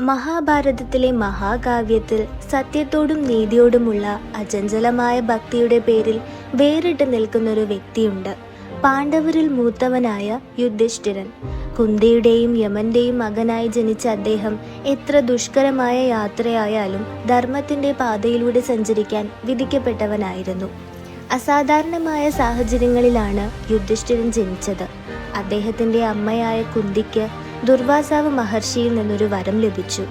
മഹാഭാരതത്തിലെ മഹാകാവ്യത്തിൽ സത്യത്തോടും നീതിയോടുമുള്ള അചഞ്ചലമായ ഭക്തിയുടെ പേരിൽ വേറിട്ട് നിൽക്കുന്നൊരു വ്യക്തിയുണ്ട്. പാണ്ഡവരിൽ മൂത്തവനായ യുധിഷ്ഠിരൻ. കുന്തിയുടെയും യമന്റെയും മകനായി ജനിച്ച അദ്ദേഹം എത്ര ദുഷ്കരമായ യാത്രയായാലും ധർമ്മത്തിന്റെ പാതയിലൂടെ സഞ്ചരിക്കാൻ വിധിക്കപ്പെട്ടവനായിരുന്നു. അസാധാരണമായ സാഹചര്യങ്ങളിലാണ് യുധിഷ്ഠിരൻ ജനിച്ചത്. അദ്ദേഹത്തിന്റെ അമ്മയായ കുന്തിക്ക് ദുർവാസാവ് മഹർഷിയിൽ നിന്നൊരു വരം ലഭിച്ചു.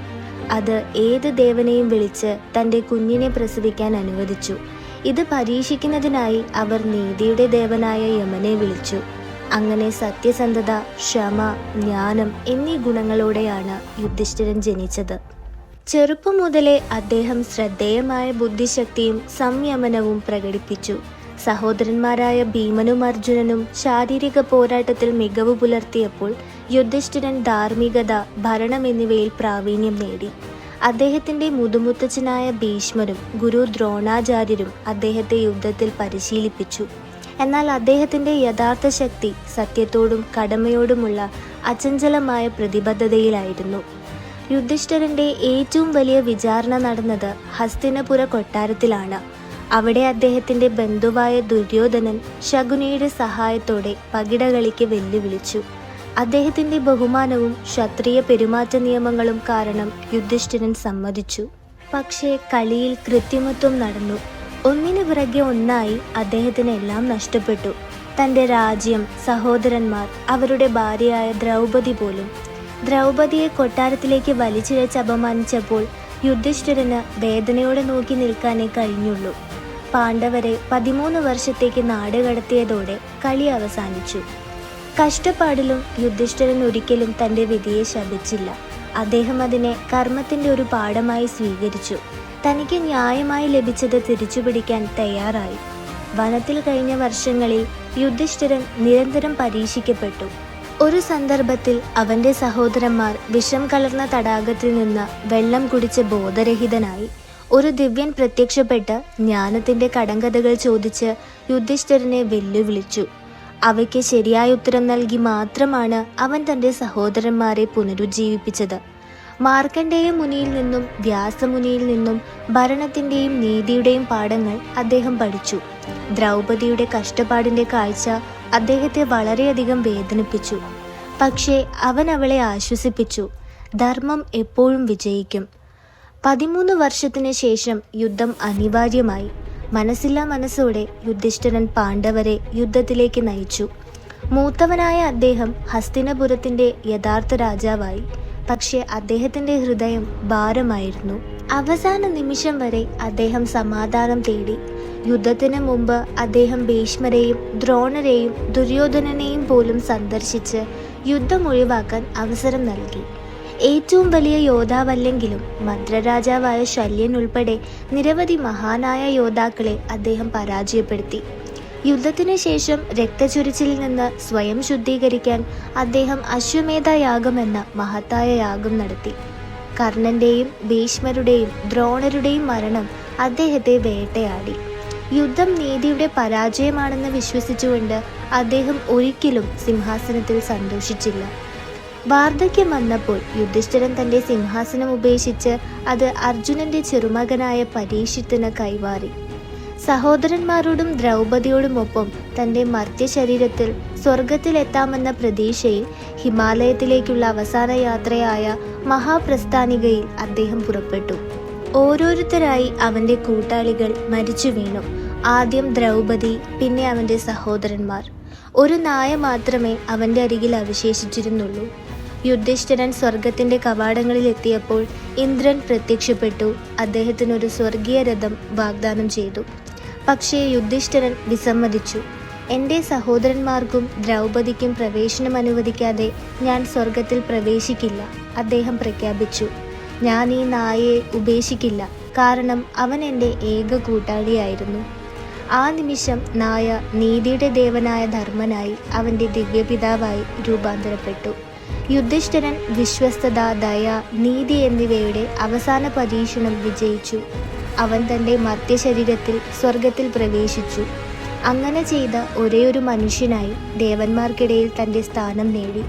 അത് ഏത് ദേവനെയും വിളിച്ച് തൻ്റെ കുഞ്ഞിനെ പ്രസവിക്കാൻ അനുവദിച്ചു. ഇത് പരീക്ഷിക്കുന്നതിനായി അവർ നീതിയുടെ ദേവനായ യമനെ വിളിച്ചു. അങ്ങനെ സത്യസന്ധത, ക്ഷമ, ജ്ഞാനം എന്നീ ഗുണങ്ങളോടെയാണ് യുധിഷ്ഠിരൻ ജനിച്ചത്. ചെറുപ്പം മുതലേ അദ്ദേഹം ശ്രദ്ധേയമായ ബുദ്ധിശക്തിയും സംയമനവും പ്രകടിപ്പിച്ചു. സഹോദരന്മാരായ ഭീമനും അർജുനനും ശാരീരിക പോരാട്ടത്തിൽ മികവ് പുലർത്തിയപ്പോൾ യുധിഷ്ഠിരൻ ധാർമ്മികത, ഭരണം എന്നിവയിൽ പ്രാവീണ്യം നേടി. അദ്ദേഹത്തിന്റെ മുതുമുത്തച്ഛനായ ഭീഷ്മരും ഗുരു ദ്രോണാചാര്യരും അദ്ദേഹത്തെ യുദ്ധത്തിൽ പരിശീലിപ്പിച്ചു. എന്നാൽ അദ്ദേഹത്തിന്റെ യഥാർത്ഥ ശക്തി സത്യത്തോടും കടമയോടുമുള്ള അചഞ്ചലമായ പ്രതിബദ്ധതയിലായിരുന്നു. യുധിഷ്ഠിരന്റെ ഏറ്റവും വലിയ വിചാരണ നടന്നത് ഹസ്തിനപുര കൊട്ടാരത്തിലാണ്. അവിടെ അദ്ദേഹത്തിന്റെ ബന്ധുവായ ദുര്യോധനൻ ശകുനിയുടെ സഹായത്തോടെ പകിടകളിക്ക് വെല്ലുവിളിച്ചു. അദ്ദേഹത്തിന്റെ ബഹുമാനവും ക്ഷത്രിയ പെരുമാറ്റ നിയമങ്ങളും കാരണം യുധിഷ്ഠിരൻ സമ്മതിച്ചു. പക്ഷേ കളിയിൽ കൃത്രിമത്വം നടന്നു. ഒന്നിനു പിറകെ ഒന്നായി അദ്ദേഹത്തിന് എല്ലാം നഷ്ടപ്പെട്ടു. തന്റെ രാജ്യം, സഹോദരന്മാർ, അവരുടെ ഭാര്യയായ ദ്രൗപദി പോലും. ദ്രൗപദിയെ കൊട്ടാരത്തിലേക്ക് വലിച്ചിഴച്ച് അപമാനിച്ചപ്പോൾ യുധിഷ്ഠിരന് വേദനയോടെ നോക്കി നിൽക്കാനേ കഴിഞ്ഞുള്ളൂ. പാണ്ഡവരെ 13 വർഷത്തേക്ക് നാടുകടത്തിയതോടെ കളി അവസാനിച്ചു. കഷ്ടപ്പാടിലും യുധിഷ്ഠിരൻ ഒരിക്കലും തൻ്റെ വിധിയെ ശപിച്ചില്ല. അദ്ദേഹം അതിനെ കർമ്മത്തിൻ്റെ ഒരു പാഠമായി സ്വീകരിച്ചു. തനിക്ക് ന്യായമായി ലഭിച്ചത് തിരിച്ചുപിടിക്കാൻ തയ്യാറായി. വനത്തിൽ കഴിഞ്ഞ വർഷങ്ങളിൽ യുധിഷ്ഠിരൻ നിരന്തരം പരീക്ഷിക്കപ്പെട്ടു. ഒരു സന്ദർഭത്തിൽ അവൻ്റെ സഹോദരന്മാർ വിഷം കലർന്ന തടാകത്തിൽ നിന്ന് വെള്ളം കുടിച്ച് ബോധരഹിതനായി. ഒരു ദിവ്യൻ പ്രത്യക്ഷപ്പെട്ട് ജ്ഞാനത്തിൻ്റെ കടങ്കഥകൾ ചോദിച്ച് യുധിഷ്ഠിരനെ വെല്ലുവിളിച്ചു. അവയ്ക്ക് ശരിയായ ഉത്തരം നൽകി മാത്രമാണ് അവൻ തൻ്റെ സഹോദരന്മാരെ പുനരുജ്ജീവിപ്പിച്ചത്. മാർക്കണ്ഡേയ മുനിയിൽ നിന്നും വ്യാസമുനിയിൽ നിന്നും ഭരണത്തിൻ്റെയും നീതിയുടെയും പാഠങ്ങൾ അദ്ദേഹം പഠിച്ചു. ദ്രൗപദിയുടെ കഷ്ടപ്പാടിൻ്റെ കാഴ്ച അദ്ദേഹത്തെ വളരെയധികം വേദനിപ്പിച്ചു. പക്ഷേ അവൻ അവളെ ആശ്വസിപ്പിച്ചു. ധർമ്മം എപ്പോഴും വിജയിക്കും. 13 വർഷത്തിന് ശേഷം യുദ്ധം അനിവാര്യമായി. മനസ്സില്ലാ മനസ്സോടെ യുധിഷ്ഠിരൻ പാണ്ഡവരെ യുദ്ധത്തിലേക്ക് നയിച്ചു. മൂത്തവനായ അദ്ദേഹം ഹസ്തിനപുരത്തിന്റെ യഥാർത്ഥ രാജാവായി. പക്ഷേ അദ്ദേഹത്തിന്റെ ഹൃദയം ഭാരമായിരുന്നു. അവസാന നിമിഷം വരെ അദ്ദേഹം സമാധാനം തേടി. യുദ്ധത്തിന് മുമ്പ് അദ്ദേഹം ഭീഷ്മരെയും ദ്രോണരെയും ദുര്യോധനനെയും പോലും സന്ദർശിച്ച് യുദ്ധം ഒഴിവാക്കാൻ അവസരം നൽകി. ഏറ്റവും വലിയ യോദ്ധാവല്ലെങ്കിലും മന്ത്രരാജാവായ ശല്യൻ ഉൾപ്പെടെ നിരവധി മഹാനായ യോദ്ധാക്കളെ അദ്ദേഹം പരാജയപ്പെടുത്തി. യുദ്ധത്തിനു ശേഷം രക്തചൊരിച്ചിലിൽ നിന്ന് സ്വയം ശുദ്ധീകരിക്കാൻ അദ്ദേഹം അശ്വമേധ യാഗം എന്ന മഹത്തായ യാഗം നടത്തി. കർണന്റെയും ഭീഷ്മരുടെയും ദ്രോണരുടെയും മരണം അദ്ദേഹത്തെ വേട്ടയാടി. യുദ്ധം നീതിയുടെ പരാജയമാണെന്ന് വിശ്വസിച്ചുകൊണ്ട് അദ്ദേഹം ഒരിക്കലും സിംഹാസനത്തിൽ സന്തോഷിച്ചില്ല. വാർദ്ധക്യം വന്നപ്പോൾ യുധിഷ്ഠിരൻ തൻ്റെ സിംഹാസനം ഉപേക്ഷിച്ച് അത് അർജുനന്റെ ചെറുമകനായ പരീക്ഷിത്തിന് കൈമാറി. സഹോദരന്മാരോടും ദ്രൗപദിയോടുമൊപ്പം തൻ്റെ മർത്യശരീരത്തിൽ സ്വർഗത്തിലെത്താമെന്ന പ്രതീക്ഷയിൽ ഹിമാലയത്തിലേക്കുള്ള അവസാന യാത്രയായ മഹാപ്രസ്ഥാനികയിൽ അദ്ദേഹം പുറപ്പെട്ടു. ഓരോരുത്തരായി അവൻ്റെ കൂട്ടാളികൾ മരിച്ചു വീണു. ആദ്യം ദ്രൗപദി, പിന്നെ അവൻ്റെ സഹോദരന്മാർ. ഒരു നായ മാത്രമേ അവൻ്റെ അരികിൽ അവശേഷിച്ചിരുന്നുള്ളൂ. യുധിഷ്ഠിരൻ സ്വർഗത്തിൻ്റെ കവാടങ്ങളിൽ എത്തിയപ്പോൾ ഇന്ദ്രൻ പ്രത്യക്ഷപ്പെട്ടു. അദ്ദേഹത്തിനൊരു സ്വർഗീയ രഥം വാഗ്ദാനം ചെയ്തു. പക്ഷേ യുധിഷ്ഠിരൻ വിസമ്മതിച്ചു. എൻ്റെ സഹോദരന്മാർക്കും ദ്രൗപദിക്കും പ്രവേശനം അനുവദിക്കാതെ ഞാൻ സ്വർഗത്തിൽ പ്രവേശിക്കില്ല, അദ്ദേഹം പ്രഖ്യാപിച്ചു. ഞാൻ ഈ നായയെ ഉപേക്ഷിക്കില്ല, കാരണം അവൻ എൻ്റെ ഏക കൂട്ടാളിയായിരുന്നു. ആ നിമിഷം നായ നീതിയുടെ ദേവനായ ധർമ്മനായി അവൻ്റെ ദിവ്യപിതാവായി രൂപാന്തരപ്പെട്ടു. യുധിഷ്ഠിരൻ വിശ്വസ്തത, ദയ, നീതി എന്നിവയുടെ അവസാന പരീക്ഷണം വിജയിച്ചു. അവൻ തൻ്റെ മർത്യശരീരത്തിൽ സ്വർഗത്തിൽ പ്രവേശിച്ചു. അങ്ങനെ ചെയ്ത ഒരേയൊരു മനുഷ്യനായി ദേവന്മാർക്കിടയിൽ തൻ്റെ സ്ഥാനം നേടി.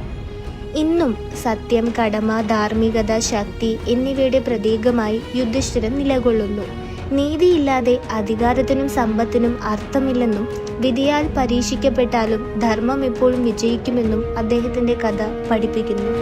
ഇന്നും സത്യം, കടമ, ധാർമ്മികത, ശക്തി എന്നിവയുടെ പ്രതീകമായി യുധിഷ്ഠിരൻ നിലകൊള്ളുന്നു. നീതിയില്ലാതെ അധികാരത്തിനും സമ്പത്തിനും അർത്ഥമില്ലെന്നും വിധിയാൽ പരീക്ഷിക്കപ്പെട്ടാലും ധർമ്മം എപ്പോഴും വിജയിക്കുമെന്നും അദ്ദേഹത്തിൻ്റെ കഥ പഠിപ്പിക്കുന്നു.